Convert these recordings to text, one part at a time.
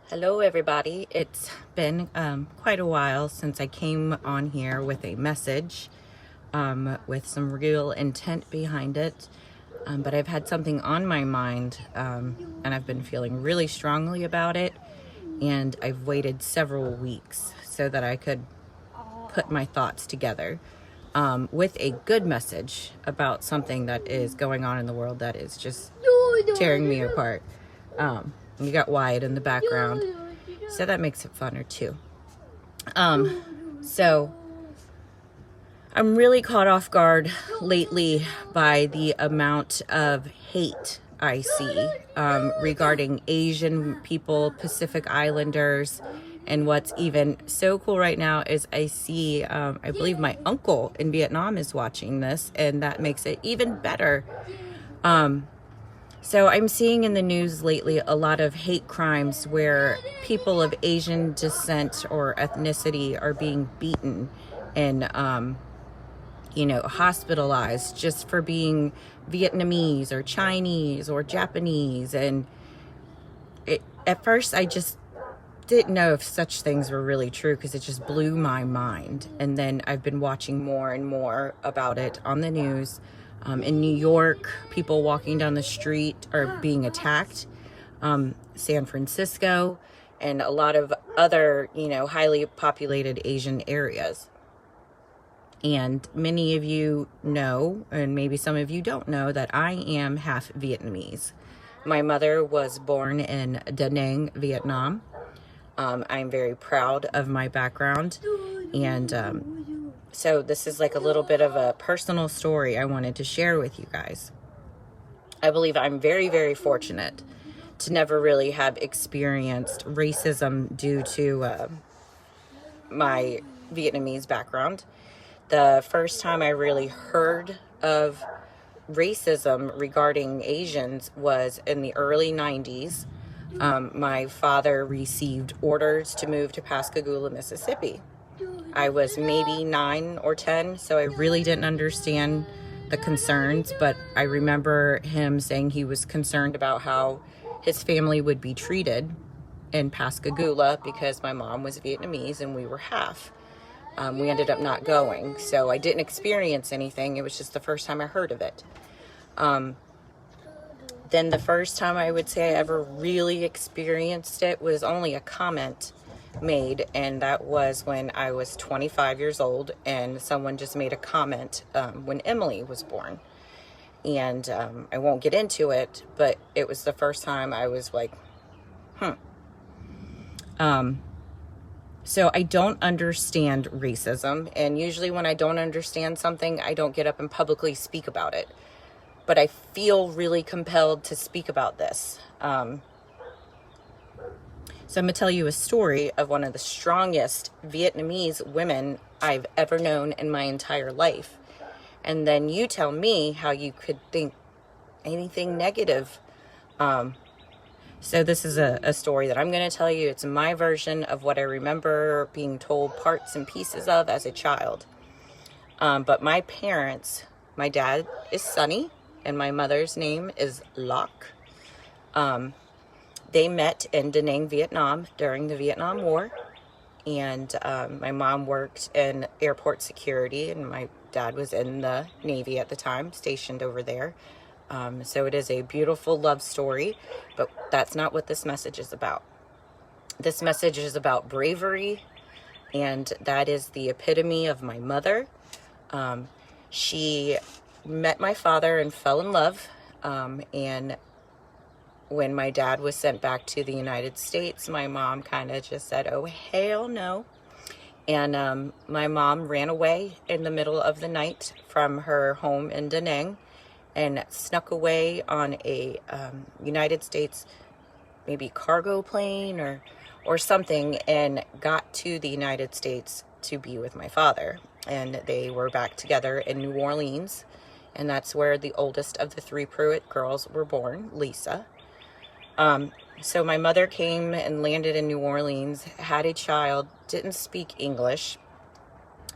Hello, everybody. It's been quite a while since I came on here with a message with some real intent behind it. But I've had something on my mind and I've been feeling really strongly about it. And I've waited several weeks so that I could put my thoughts together with a good message about something that is going on in the world that is just tearing me apart. You got Wyatt in the background, so that makes it funner too. So I'm really caught off guard lately by the amount of hate I see regarding Asian people, Pacific Islanders, and what's even so cool right now is I see, I believe my uncle in Vietnam is watching this, and that makes it even better. So I'm seeing in the news lately a lot of hate crimes where people of Asian descent or ethnicity are being beaten and, hospitalized just for being Vietnamese or Chinese or Japanese. And at first I just didn't know if such things were really true because it just blew my mind. And then I've been watching more and more about it on the news. In New York, people walking down the street are being attacked. San Francisco and a lot of other, highly populated Asian areas. And many of you know, and maybe some of you don't know, that I am half Vietnamese. My mother was born in Da Nang, Vietnam. I'm very proud of my background. And so this is like a little bit of a personal story I wanted to share with you guys. I believe I'm very, very fortunate to never really have experienced racism due to my Vietnamese background. The first time I really heard of racism regarding Asians was in the early 90s. My father received orders to move to Pascagoula, Mississippi. I was maybe 9 or 10, so I really didn't understand the concerns, but I remember him saying he was concerned about how his family would be treated in Pascagoula because my mom was Vietnamese and we were half. We ended up not going, so I didn't experience anything. It was just the first time I heard of it. Then the first time I would say I ever really experienced it was only a comment made, and that was when I was 25 years old and someone just made a comment when Emily was born. And I won't get into it, but it was the first time I was like, So I don't understand racism, and usually when I don't understand something, I don't get up and publicly speak about it. But I feel really compelled to speak about this. So I'm going to tell you a story of one of the strongest Vietnamese women I've ever known in my entire life. And then you tell me how you could think anything negative. So this is a story that I'm going to tell you. It's my version of what I remember being told parts and pieces of as a child. But my parents, my dad is Sonny, and my mother's name is Loc. They met in Da Nang, Vietnam during the Vietnam War. And my mom worked in airport security, and my dad was in the Navy at the time, stationed over there. So it is a beautiful love story, but that's not what this message is about. This message is about bravery, and that is the epitome of my mother. She met my father and fell in love, and when my dad was sent back to the United States, my mom kind of just said, oh, hell no. And my mom ran away in the middle of the night from her home in Da Nang and snuck away on a United States, maybe cargo plane or something, and got to the United States to be with my father. And they were back together in New Orleans, and that's where the oldest of the 3 Pruitt girls were born, Lisa. So my mother came and landed in New Orleans, had a child, didn't speak English.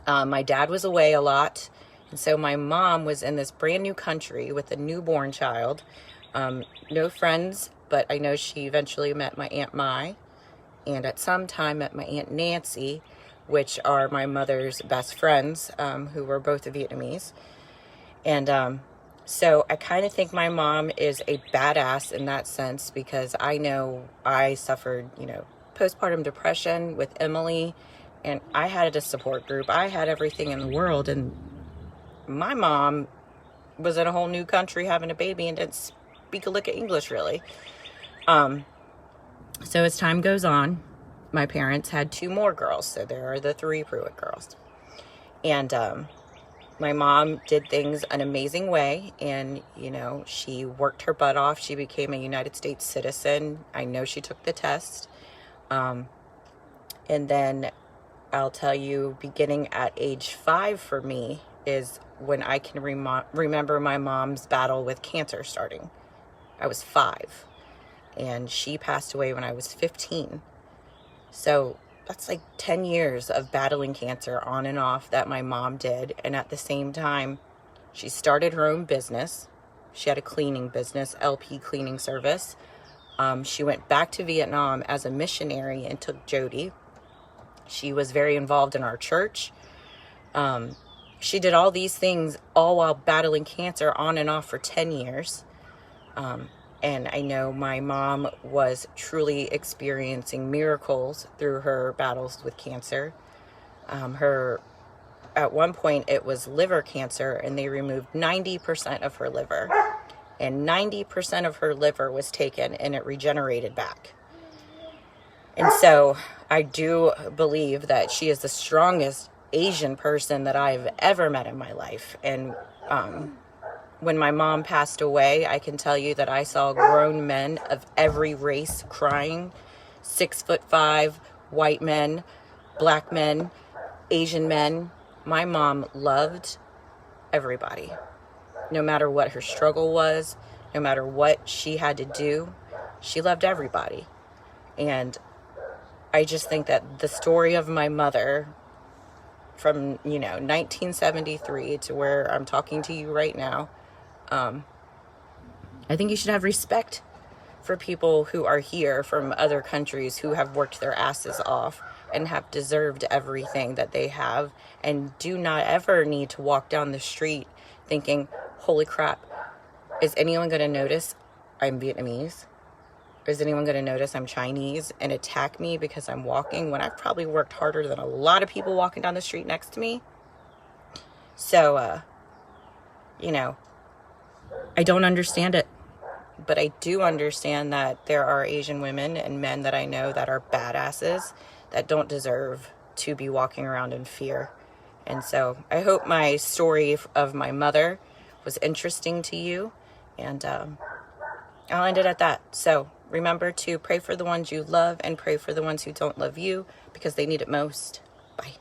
My dad was away a lot, and so my mom was in this brand new country with a newborn child. No friends, but I know she eventually met my Aunt Mai, and at some time met my Aunt Nancy, which are my mother's best friends, who were both Vietnamese. And so I kind of think my mom is a badass in that sense, because I know I suffered, postpartum depression with Emily, and I had a support group. I had everything in the world, and my mom was in a whole new country having a baby and didn't speak a lick of English, really. So as time goes on, my parents had 2 more girls, so there are the 3 Pruitt girls. And my mom did things an amazing way, and, she worked her butt off. She became a United States citizen. I know she took the test. And then I'll tell you, beginning at age 5 for me is when I can remember my mom's battle with cancer starting. I was 5, and she passed away when I was 15. So that's like 10 years of battling cancer on and off that my mom did. And at the same time, she started her own business. She had a cleaning business, LP Cleaning Service. She went back to Vietnam as a missionary and took Jody. She was very involved in our church. She did all these things all while battling cancer on and off for 10 years. And I know my mom was truly experiencing miracles through her battles with cancer. At one point, it was liver cancer, and they removed 90% of her liver. And 90% of her liver was taken, and it regenerated back. And so I do believe that she is the strongest Asian person that I've ever met in my life. And when my mom passed away, I can tell you that I saw grown men of every race crying. 6'5", white men, black men, Asian men. My mom loved everybody. No matter what her struggle was, no matter what she had to do, she loved everybody. And I just think that the story of my mother from, 1973 to where I'm talking to you right now, I think you should have respect for people who are here from other countries who have worked their asses off and have deserved everything that they have, and do not ever need to walk down the street thinking, holy crap, is anyone going to notice I'm Vietnamese? Is anyone going to notice I'm Chinese and attack me because I'm walking when I've probably worked harder than a lot of people walking down the street next to me? So, I don't understand it, but I do understand that there are Asian women and men that I know that are badasses that don't deserve to be walking around in fear. And so I hope my story of my mother was interesting to you, and I'll end it at that. So remember to pray for the ones you love and pray for the ones who don't love you, because they need it most. Bye.